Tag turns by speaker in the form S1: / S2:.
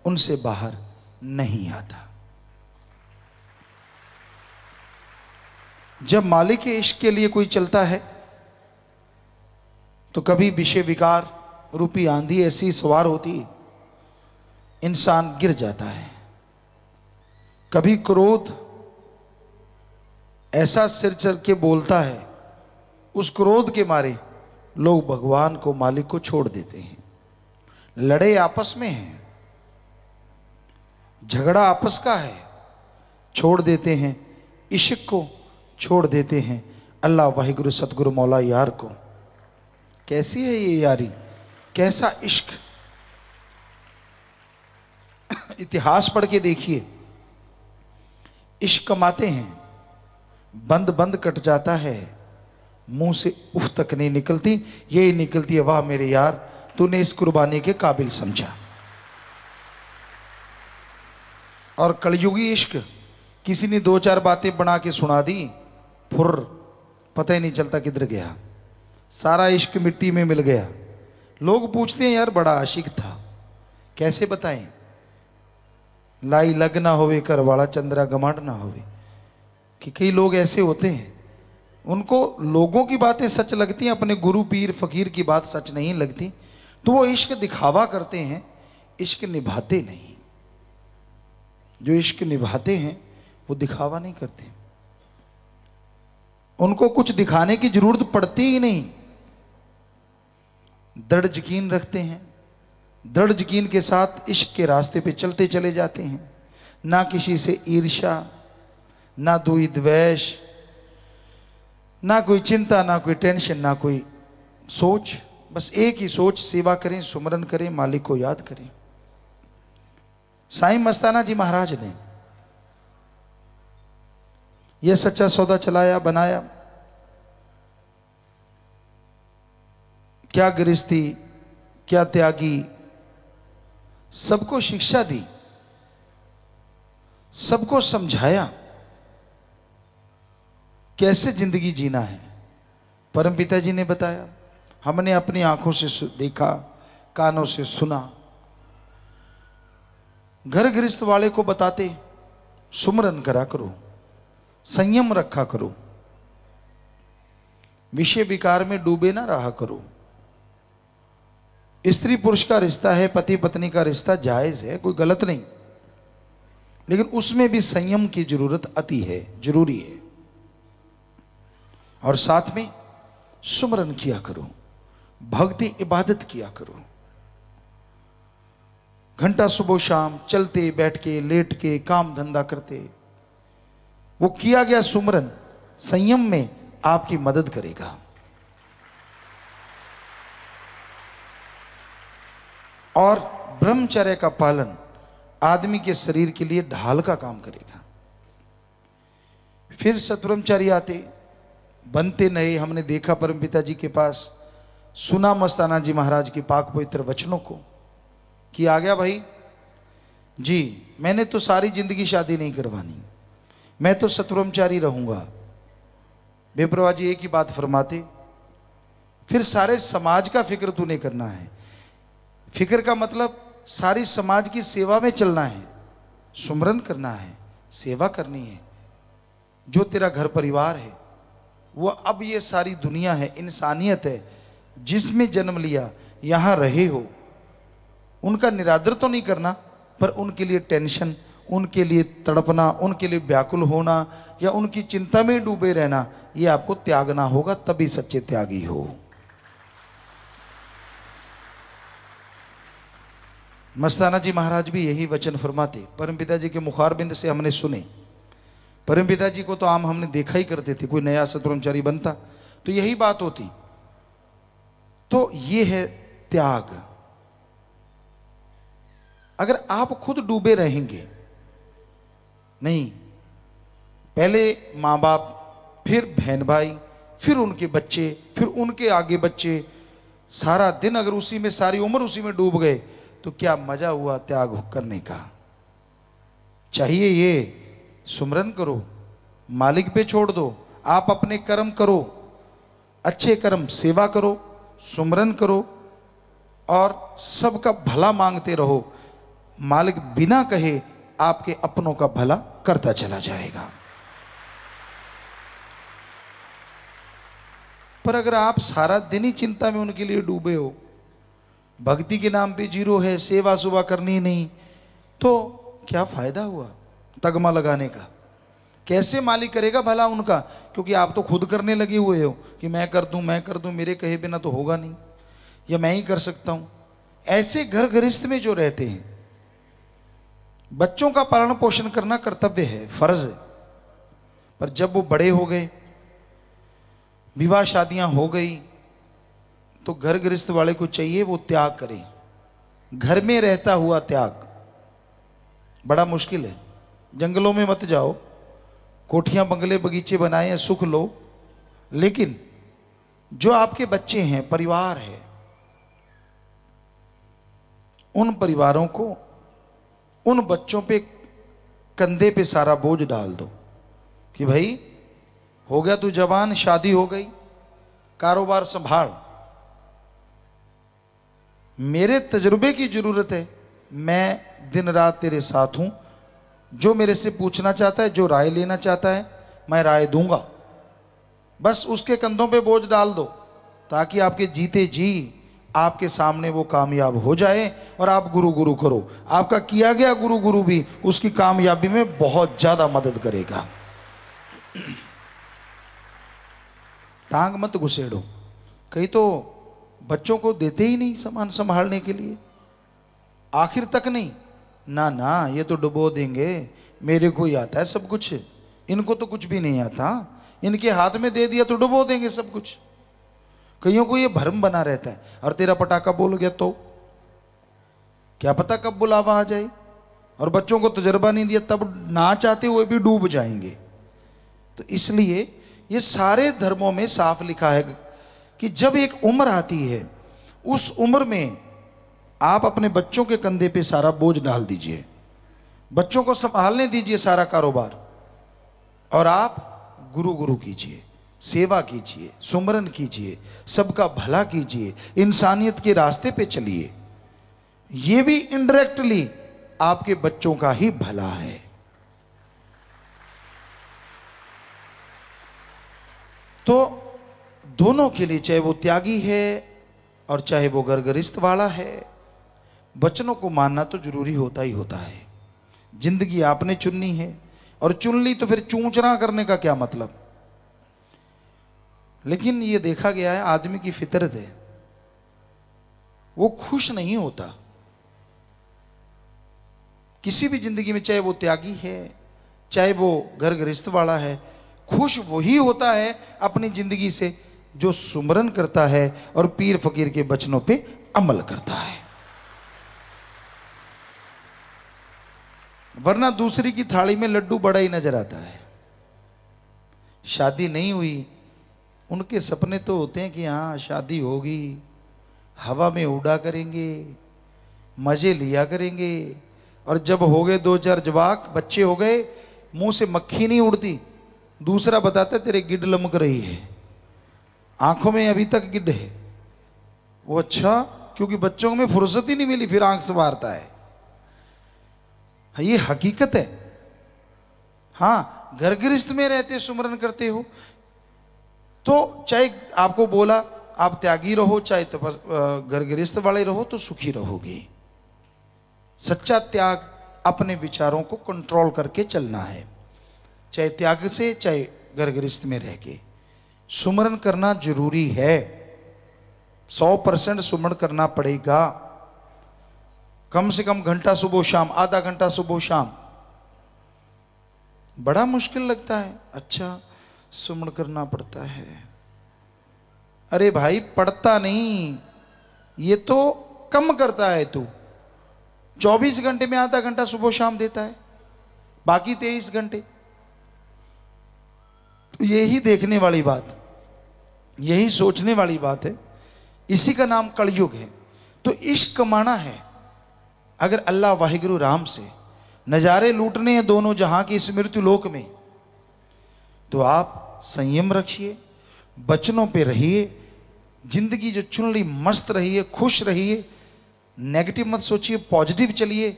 S1: उनसे बाहर नहीं आता। जब मालिक के इश्क के लिए कोई चलता है तो कभी विषय विकार रूपी आंधी ऐसी सवार होती है, इंसान गिर जाता है। कभी क्रोध ऐसा सिर चढ़ के बोलता है, उस क्रोध के मारे लोग भगवान को, मालिक को छोड़ देते हैं। लड़े आपस में हैं, झगड़ा आपस का है, छोड़ देते हैं इश्क को, छोड़ देते हैं अल्लाह वाहिगुरु सतगुरु मौला यार को। कैसी है ये यारी, कैसा इश्क। इतिहास पढ़ के देखिए, इश्क कमाते हैं, बंद बंद कट जाता है, मुंह से उफ तक नहीं निकलती, यही निकलती है वाह मेरे यार, तूने इस कुर्बानी के काबिल समझा। और कलयुगी इश्क, किसी ने दो चार बातें बना के सुना दी, फुर, पता ही नहीं चलता किधर गया, सारा इश्क मिट्टी में मिल गया। लोग पूछते हैं यार बड़ा आशिक था, कैसे बताएं। लाई लग ना होवे कर वाला चंद्रा गमांड ना होवे, कि कई लोग ऐसे होते हैं, उनको लोगों की बातें सच लगती हैं, अपने गुरु पीर फकीर की बात सच नहीं लगती, तो वो इश्क दिखावा करते हैं, इश्क निभाते नहीं। जो इश्क निभाते हैं वो दिखावा नहीं करते, उनको कुछ दिखाने की जरूरत पड़ती ही नहीं। दृढ़ यकीन रखते हैं, दृढ़ यकीन के साथ इश्क के रास्ते पे चलते चले जाते हैं। ना किसी से ईर्ष्या, ना कोई द्वेष, ना कोई चिंता, ना कोई टेंशन, ना कोई सोच, बस एक ही सोच, सेवा करें, सुमरन करें, मालिक को याद करें। साईं मस्ताना जी महाराज ने यह सच्चा सौदा चलाया, बनाया। क्या गृहस्थी, क्या त्यागी, सबको शिक्षा दी, सबको समझाया कैसे जिंदगी जीना है। परमपिता जी ने बताया, हमने अपनी आंखों से देखा, कानों से सुना। घर गृहस्थ वाले को बताते, सुमरन करा करो, संयम रखा करो, विषय विकार में डूबे ना रहा करो। स्त्री पुरुष का रिश्ता है, पति पत्नी का रिश्ता जायज है, कोई गलत नहीं, लेकिन उसमें भी संयम की जरूरत अति है, जरूरी है। और साथ में सुमरन किया करो, भक्ति इबादत किया करो। घंटा सुबह शाम चलते बैठ के लेट के काम धंधा करते, वो किया गया सुमरन संयम में आपकी मदद करेगा। और ब्रह्मचर्य का पालन आदमी के शरीर के लिए ढाल का काम करेगा। फिर सतब्रह्मचारी आते, बनते नए। हमने देखा परमपिता जी के पास, सुना मस्ताना जी महाराज के पाक पवित्र वचनों को कि आ गया भाई जी, मैंने तो सारी जिंदगी शादी नहीं करवानी, मैं तो सतब्रह्मचारी रहूंगा। बेप्रवा जी एक ही बात फरमाते, फिर सारे समाज का फिक्र तूने करना है। फिक्र का मतलब सारी समाज की सेवा में चलना है, सुमरन करना है, सेवा करनी है। जो तेरा घर परिवार है, वो अब ये सारी दुनिया है, इंसानियत है, जिसमें जन्म लिया, यहां रहे हो, उनका निरादर तो नहीं करना, पर उनके लिए टेंशन, उनके लिए तड़पना, उनके लिए व्याकुल होना या उनकी चिंता में डूबे रहना, ये आपको त्यागना होगा, तभी सच्चे त्यागी हो। मस्ताना जी महाराज भी यही वचन फरमाते, परमपिता जी के मुखारबिंद से हमने सुने। परमपिता जी को तो आम हमने देखा ही करते थे, कोई नया सतब्रह्मचारी बनता तो यही बात होती। तो ये है त्याग। अगर आप खुद डूबे रहेंगे, नहीं, पहले मां बाप, फिर बहन भाई, फिर उनके बच्चे, फिर उनके आगे बच्चे, सारा दिन अगर उसी में, सारी उम्र उसी में डूब गए, तो क्या मजा हुआ त्याग करने का। चाहिए ये सुमरन करो, मालिक पे छोड़ दो, आप अपने कर्म करो, अच्छे कर्म, सेवा करो, सुमरन करो और सबका भला मांगते रहो। मालिक बिना कहे आपके अपनों का भला करता चला जाएगा। पर अगर आप सारा दिन ही चिंता में उनके लिए डूबे हो, भक्ति के नाम पे जीरो है, सेवा सुबह करनी नहीं, तो क्या फायदा हुआ तगमा लगाने का? कैसे मालिक करेगा भला उनका? क्योंकि आप तो खुद करने लगे हुए हो कि मैं कर दूं, मेरे कहे बिना तो होगा नहीं, या मैं ही कर सकता हूं। ऐसे घर गृहस्थ में जो रहते हैं, बच्चों का पालन पोषण करना कर्तव्य है, फर्ज है, पर जब वो बड़े हो गए, विवाह शादियां हो गई, तो घर गृहस्थ वाले को चाहिए वो त्याग करे। घर में रहता हुआ त्याग बड़ा मुश्किल है। जंगलों में मत जाओ, कोठियां बंगले बगीचे बनाए हैं, सुख लो, लेकिन जो आपके बच्चे हैं, परिवार है, उन परिवारों को, उन बच्चों पे कंधे पे सारा बोझ डाल दो कि भाई हो गया तू जवान, शादी हो गई, कारोबार संभाल, मेरे तजुर्बे की जरूरत है, मैं दिन रात तेरे साथ हूं, जो मेरे से पूछना चाहता है, जो राय लेना चाहता है, मैं राय दूंगा। बस उसके कंधों पे बोझ डाल दो ताकि आपके जीते जी आपके सामने वो कामयाब हो जाए और आप गुरु गुरु करो। आपका किया गया गुरु गुरु भी उसकी कामयाबी में बहुत ज्यादा मदद करेगा। टांग मत घुसेड़ो। कई तो बच्चों को देते ही नहीं सामान संभालने के लिए, आखिर तक नहीं, ना ना ये तो डुबो देंगे, मेरे को ही आता है सब कुछ, इनको तो कुछ भी नहीं आता, इनके हाथ में दे दिया तो डुबो देंगे सब कुछ। कईयों को ये भ्रम बना रहता है, और तेरा पटाखा बोल गया तो क्या पता कब बुलावा आ जाए, और बच्चों को तजर्बा नहीं दिया तब ना चाहते हुए भी डूब जाएंगे। तो इसलिए ये सारे धर्मों में साफ लिखा है कि जब एक उम्र आती है, उस उम्र में आप अपने बच्चों के कंधे पे सारा बोझ डाल दीजिए, बच्चों को संभालने दीजिए सारा कारोबार, और आप गुरु गुरु कीजिए, सेवा कीजिए, सुमरन कीजिए, सबका भला कीजिए, इंसानियत के रास्ते पे चलिए। ये भी इनडायरेक्टली आपके बच्चों का ही भला है। तो दोनों के लिए, चाहे वो त्यागी है और चाहे वो घर गृहस्थ वाला है, वचनों को मानना तो जरूरी होता ही होता है। जिंदगी आपने चुननी है, और चुन ली तो फिर चूंचना करने का क्या मतलब। लेकिन यह देखा गया है, आदमी की फितरत है, वो खुश नहीं होता किसी भी जिंदगी में, चाहे वो त्यागी है चाहे वो घर गृहस्थ वाला है। खुश वही होता है अपनी जिंदगी से जो सुमरन करता है और पीर फकीर के वचनों पे अमल करता है। वरना दूसरी की थाली में लड्डू बड़ा ही नजर आता है। शादी नहीं हुई, उनके सपने तो होते हैं कि हां शादी होगी, हवा में उड़ा करेंगे, मजे लिया करेंगे, और जब हो गए 2-4 जवाक बच्चे हो गए, मुंह से मक्खी नहीं उड़ती, दूसरा बताता तेरे गिड्ड लमक रही है, आंखों में अभी तक गिड्ड है। वो अच्छा, क्योंकि बच्चों में फुर्सत ही नहीं मिली, फिर आंख संवारता है। ये हकीकत है। हां, घर गृहस्थ में रहते सुमरन करते हो तो चाहे आपको बोला आप त्यागी रहो, चाहे घर गृहस्थ वाले रहो, तो सुखी रहोगे। सच्चा त्याग अपने विचारों को कंट्रोल करके चलना है, चाहे त्याग से चाहे घर गृहस्थ में रह के। सुमरन करना जरूरी है, 100% सुमरन करना पड़ेगा। कम से कम घंटा सुबह शाम, आधा घंटा सुबह शाम। बड़ा मुश्किल लगता है, अच्छा सुमरन करना पड़ता है। अरे भाई पढ़ता नहीं, ये तो कम करता है तू। 24 घंटे में आधा घंटा सुबह शाम देता है, बाकी 23 घंटे। तो यही देखने वाली बात, यही सोचने वाली बात है। इसी का नाम कलयुग है। तो इश्क कमाना है। अगर अल्लाह वाहिगुरु राम से नजारे लूटने हैं दोनों जहां की इस मृत्यु लोक में, तो आप संयम रखिए, वचनों पे रहिए, जिंदगी जो चुन ली मस्त रहिए, खुश रहिए, नेगेटिव मत सोचिए, पॉजिटिव चलिए।